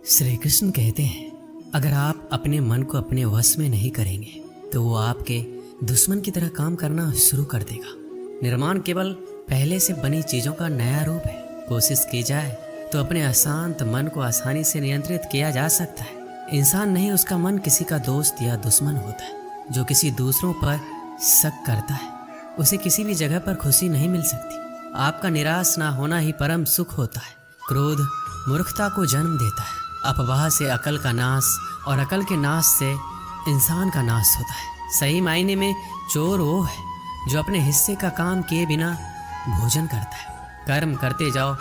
श्री कृष्ण कहते हैं, अगर आप अपने मन को अपने वश में नहीं करेंगे तो वो आपके दुश्मन की तरह काम करना शुरू कर देगा। निर्माण केवल पहले से बनी चीजों का नया रूप है। कोशिश की जाए तो अपने अशांत मन को आसानी से नियंत्रित किया जा सकता है। इंसान नहीं, उसका मन किसी का दोस्त या दुश्मन होता है। जो किसी दूसरों पर शक करता है उसे किसी भी जगह पर खुशी नहीं मिल सकती। आपका निराश ना होना ही परम सुख होता है। क्रोध मूर्खता को जन्म देता है। अफवाह से अकल का नाश और अकल के नाश से इंसान का नाश होता है। सही मायने में चोर वो है जो अपने हिस्से का काम किए बिना भोजन करता है। कर्म करते जाओ,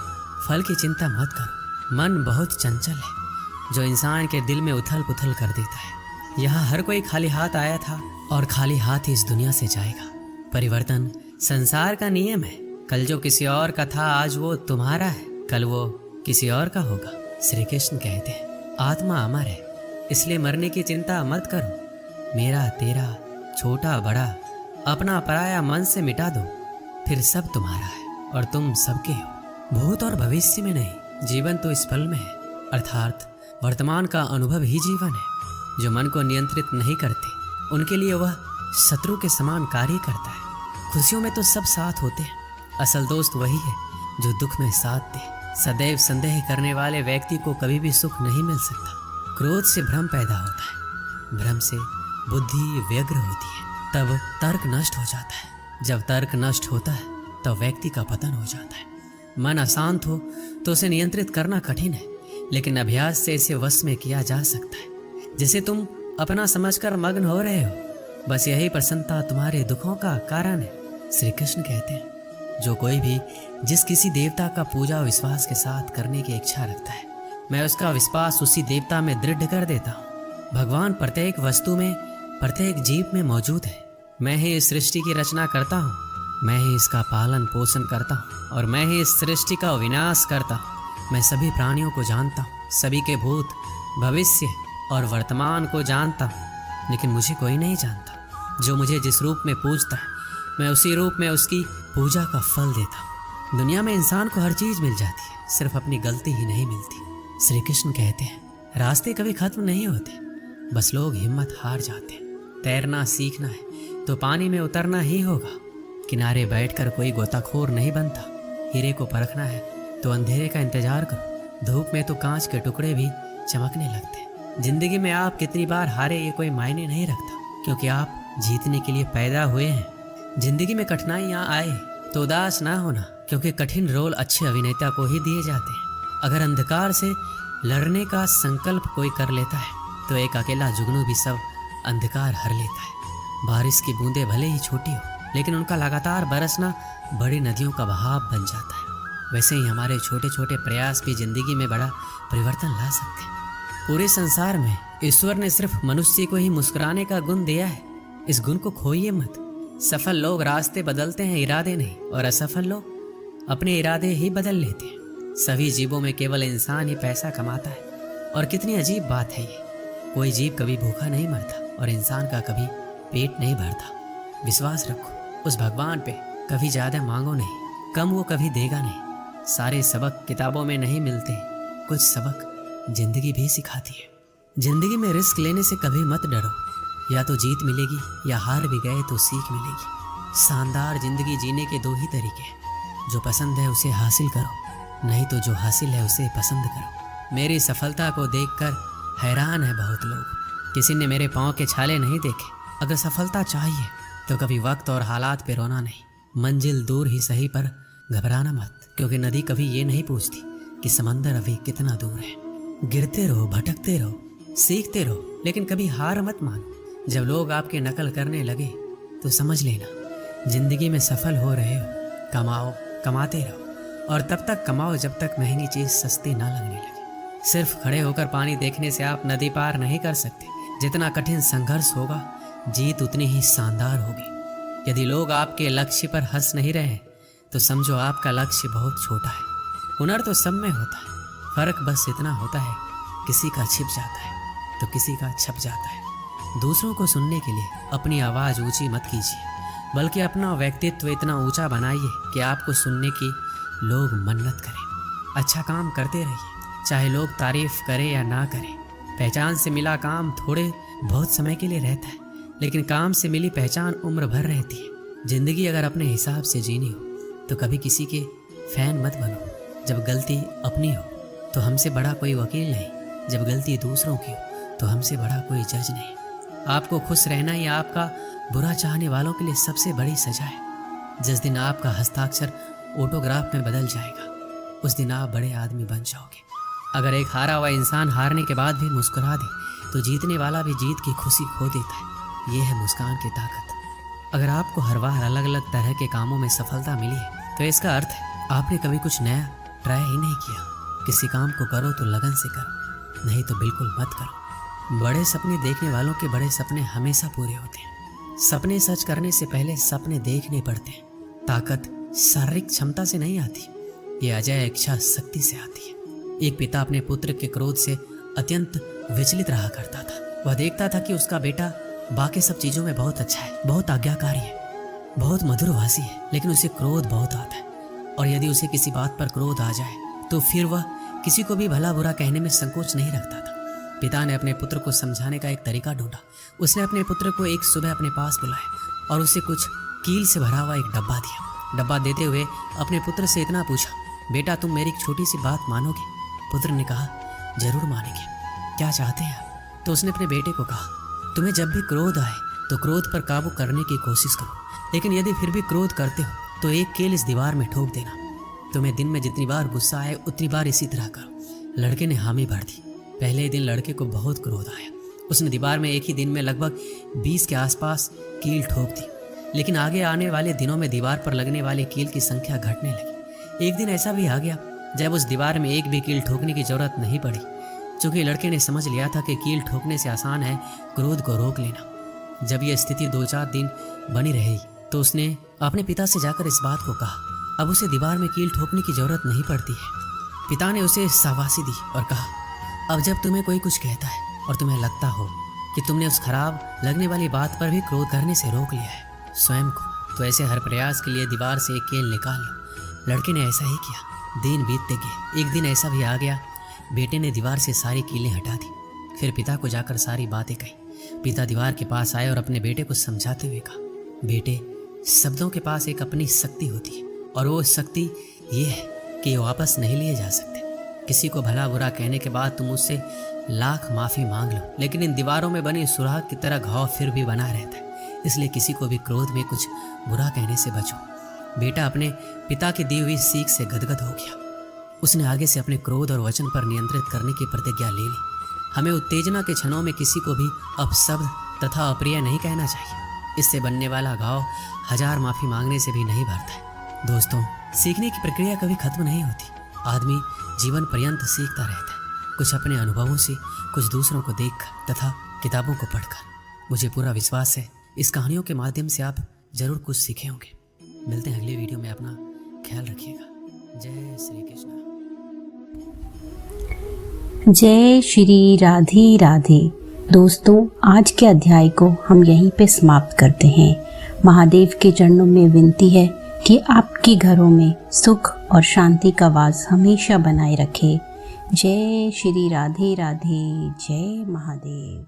फल की चिंता मत करो। मन बहुत चंचल है जो इंसान के दिल में उथल पुथल कर देता है। यहाँ हर कोई खाली हाथ आया था और खाली हाथ ही इस दुनिया से जाएगा। परिवर्तन संसार का नियम है। कल जो किसी और का था आज वो तुम्हारा है, कल वो किसी और का होगा। श्री कृष्ण कहते हैं, आत्मा अमर है, इसलिए मरने की चिंता मत करो। मेरा तेरा छोटा बड़ा अपना पराया मन से मिटा दो, फिर सब तुम्हारा है और तुम सबके हो। भूत और भविष्य में नहीं, जीवन तो इस पल में है, अर्थात वर्तमान का अनुभव ही जीवन है। जो मन को नियंत्रित नहीं करते उनके लिए वह शत्रु के समान कार्य करता है। खुशियों में तो सब साथ होते हैं, असल दोस्त वही है जो दुख में साथ दे। सदैव संदेह करने वाले व्यक्ति को कभी भी सुख नहीं मिल सकता। क्रोध से भ्रम पैदा होता है, भ्रम से बुद्धि व्यग्र होती है, तब तर्क नष्ट हो जाता है। जब तर्क नष्ट होता है तब व्यक्ति का पतन हो जाता है। मन अशांत हो तो उसे नियंत्रित करना कठिन है, लेकिन अभ्यास से इसे वश में किया जा सकता है। जिसे तुम अपना समझकर मग्न हो रहे हो, बस यही प्रसन्नता तुम्हारे दुखों का कारण है। श्री कृष्ण कहते हैं, जो कोई भी जिस किसी देवता का पूजा विश्वास के साथ करने की इच्छा रखता है, मैं उसका विश्वास उसी देवता में दृढ़ कर देता हूँ। भगवान प्रत्येक वस्तु में, प्रत्येक जीव में मौजूद है। मैं ही इस सृष्टि की रचना करता हूँ, मैं ही इसका पालन पोषण करता हूँ और मैं ही इस सृष्टि का विनाश करता हूँ। मैं सभी प्राणियों को जानता हूँ, सभी के भूत भविष्य और वर्तमान को जानता हूँ, लेकिन मुझे कोई नहीं जानता। जो मुझे जिस रूप में पूजता है मैं उसी रूप में उसकी पूजा का फल देता हूँ। दुनिया में इंसान को हर चीज मिल जाती है, सिर्फ अपनी गलती ही नहीं मिलती। श्री कृष्ण कहते हैं, रास्ते कभी खत्म नहीं होते, बस लोग हिम्मत हार जाते हैं। तैरना सीखना है तो पानी में उतरना ही होगा। किनारे बैठकर कोई गोताखोर नहीं बनता। हीरे को परखना है तो अंधेरे का इंतजार करो। धूप में तो कांच के टुकड़े भी चमकने लगते हैं। जिंदगी में आप कितनी बार हारे ये कोई मायने नहीं रखता, क्योंकि आप जीतने के लिए पैदा हुए हैं। जिंदगी में कठिनाइयाँ आए तो उदास ना होना, क्योंकि कठिन रोल अच्छे अभिनेता को ही दिए जाते हैं। अगर अंधकार से लड़ने का संकल्प कोई कर लेता है तो एक अकेला जुगनू भी सब अंधकार हर लेता है। बारिश की बूंदें भले ही छोटी हो, लेकिन उनका लगातार बरसना बड़ी नदियों का बहाव बन जाता है। वैसे ही हमारे छोटे छोटे प्रयास भी जिंदगी में बड़ा परिवर्तन ला सकते हैं। पूरे संसार में ईश्वर ने सिर्फ मनुष्य को ही मुस्कुराने का गुण दिया है। इस गुण को खोइए मत। सफल लोग रास्ते बदलते हैं, इरादे नहीं, और असफल लोग अपने इरादे ही बदल लेते हैं। सभी जीवों में केवल इंसान ही पैसा कमाता है। और कितनी अजीब बात है ये, कोई जीव कभी भूखा नहीं मरता और इंसान का कभी पेट नहीं भरता। विश्वास रखो उस भगवान पे, कभी ज्यादा मांगो नहीं, कम वो कभी देगा नहीं। सारे सबक किताबों में नहीं मिलते, कुछ सबक जिंदगी भी सिखाती है। जिंदगी में रिस्क लेने से कभी मत डरो, या तो जीत मिलेगी या हार भी गए तो सीख मिलेगी। शानदार जिंदगी जीने के दो ही तरीके हैं, जो पसंद है उसे हासिल करो, नहीं तो जो हासिल है उसे पसंद करो। मेरी सफलता को देखकर हैरान है बहुत लोग, किसी ने मेरे पाँव के छाले नहीं देखे। अगर सफलता चाहिए तो कभी वक्त और हालात पे रोना नहीं। मंजिल दूर ही सही पर घबराना मत, क्योंकि नदी कभी ये नहीं पूछती कि समंदर अभी कितना दूर है। गिरते रहो, भटकते रहो, सीखते रहो, लेकिन कभी हार मत मानो। जब लोग आपकी नकल करने लगे तो समझ लेना जिंदगी में सफल हो रहे हो। कमाओ, कमाते रहो, और तब तक कमाओ जब तक महंगी चीज सस्ती ना लगने लगे। सिर्फ खड़े होकर पानी देखने से आप नदी पार नहीं कर सकते। जितना कठिन संघर्ष होगा, जीत उतनी ही शानदार होगी। यदि लोग आपके लक्ष्य पर हंस नहीं रहे तो समझो आपका लक्ष्य बहुत छोटा है। हुनर तो सब में होता है, फर्क बस इतना होता है किसी का छिप जाता है तो किसी का छप जाता है। दूसरों को सुनने के लिए अपनी आवाज़ ऊंची मत कीजिए, बल्कि अपना व्यक्तित्व इतना ऊंचा बनाइए कि आपको सुनने की लोग मन्नत करें। अच्छा काम करते रहिए, चाहे लोग तारीफ करें या ना करें। पहचान से मिला काम थोड़े बहुत समय के लिए रहता है, लेकिन काम से मिली पहचान उम्र भर रहती है। जिंदगी अगर अपने हिसाब से जीनी हो तो कभी किसी के फैन मत बनो। जब गलती अपनी हो तो हमसे बड़ा कोई वकील नहीं, जब गलती दूसरों की हो तो हमसे बड़ा कोई जज नहीं। आपको खुश रहना ही आपका बुरा चाहने वालों के लिए सबसे बड़ी सजा है। जिस दिन आपका हस्ताक्षर ऑटोग्राफ में बदल जाएगा उस दिन आप बड़े आदमी बन जाओगे। अगर एक हारा हुआ इंसान हारने के बाद भी मुस्कुरा दे तो जीतने वाला भी जीत की खुशी खो देता है। ये है मुस्कान की ताकत। अगर आपको हर बार अलग अलग तरह के कामों में सफलता मिली है तो इसका अर्थ है आपने कभी कुछ नया ट्राई ही नहीं किया। किसी काम को करो तो लगन से करो, नहीं तो बिल्कुल मत करो। बड़े सपने देखने वालों के बड़े सपने हमेशा पूरे होते हैं। सपने सच करने से पहले सपने देखने पड़ते हैं। ताकत शारीरिक क्षमता से नहीं आती, ये अजय इच्छा शक्ति से आती है। एक पिता अपने पुत्र के क्रोध से अत्यंत विचलित रहा करता था। वह देखता था कि उसका बेटा बाकी सब चीजों में बहुत अच्छा है, बहुत आज्ञाकारी है, बहुत मधुरभाषी है, लेकिन उसे क्रोध बहुत आता है। और यदि उसे किसी बात पर क्रोध आ जाए तो फिर वह किसी को भी भला बुरा कहने में संकोच नहीं रखता था। पिता ने अपने पुत्र को समझाने का एक तरीका ढूंढा। उसने अपने पुत्र को एक सुबह अपने पास बुलाया और उसे कुछ कील से भरा हुआ एक डब्बा दिया। डब्बा देते हुए अपने पुत्र से इतना पूछा, बेटा तुम मेरी एक छोटी सी बात मानोगे? पुत्र ने कहा, जरूर मानेंगे, क्या चाहते हैं आप? तो उसने अपने बेटे को कहा, तुम्हें जब भी क्रोध आए तो क्रोध पर काबू करने की कोशिश करो, लेकिन यदि फिर भी क्रोध करते हो तो एक कील इस दीवार में ठोक देना। तुम्हें दिन में जितनी बार गुस्सा आए उतनी बार इसी तरह करो। लड़के ने हामी भर दी। पहले ही दिन लड़के को बहुत क्रोध आया। उसने दीवार में एक ही दिन में लगभग 20 के आसपास कील ठोक दी, लेकिन आगे आने वाले दिनों में दीवार पर लगने वाली कील की संख्या घटने लगी। एक दिन ऐसा भी आ गया जब उस दीवार में एक भी कील ठोकने की जरूरत नहीं पड़ी, क्योंकि लड़के ने समझ लिया था कि कील ठोकने से आसान है क्रोध को रोक लेना। जब यह स्थिति 2-4 दिन बनी रही तो उसने अपने पिता से जाकर इस बात को कहा। अब उसे दीवार में कील ठोकने की जरूरत नहीं पड़ती है। पिता ने उसे शाबाशी दी और कहा, अब जब तुम्हें कोई कुछ कहता है और तुम्हें लगता हो कि तुमने उस खराब लगने वाली बात पर भी क्रोध करने से रोक लिया है स्वयं को, तो ऐसे हर प्रयास के लिए दीवार से एक कील निकाल लो। लड़के ने ऐसा ही किया। दिन बीतते गए। एक दिन ऐसा भी आ गया, बेटे ने दीवार से सारी कीलें हटा दी। फिर पिता को जाकर सारी बातें कही। पिता दीवार के पास आए और अपने बेटे को समझाते हुए कहा, बेटे, शब्दों के पास एक अपनी शक्ति होती है और वो शक्ति ये है कि ये वापस नहीं लिए जा सकते। किसी को भला बुरा कहने के बाद तुम उससे लाख माफ़ी मांग लो, लेकिन इन दीवारों में बनी सुराख की तरह घाव फिर भी बना रहता है। इसलिए किसी को भी क्रोध में कुछ बुरा कहने से बचो। बेटा अपने पिता की दी हुई सीख से गदगद हो गया। उसने आगे से अपने क्रोध और वचन पर नियंत्रित करने की प्रतिज्ञा ले ली। हमें उत्तेजना के क्षणों में किसी को भी अपशब्द तथा अप्रिय नहीं कहना चाहिए। इससे बनने वाला घाव 1000 माफ़ी मांगने से भी नहीं भरता है। दोस्तों, सीखने की प्रक्रिया कभी खत्म नहीं होती। आदमी जीवन पर्यंत सीखता रहता है, कुछ अपने अनुभवों से, कुछ दूसरों को देखकर तथा किताबों को पढ़कर। मुझे पूरा विश्वास है इस कहानियों के माध्यम से आप जरूर कुछ सीखे होंगे। मिलते हैं अगले वीडियो में। अपना ख्याल रखिएगा। जय श्री कृष्ण। जय श्री राधे राधे। दोस्तों, आज के अध्याय को हम यहीं पे समाप्त करते हैं। महादेव के चरणों में विनती है कि आपके घरों में सुख और शांति का वास हमेशा बनाए रखे। जय श्री राधे राधे। जय महादेव।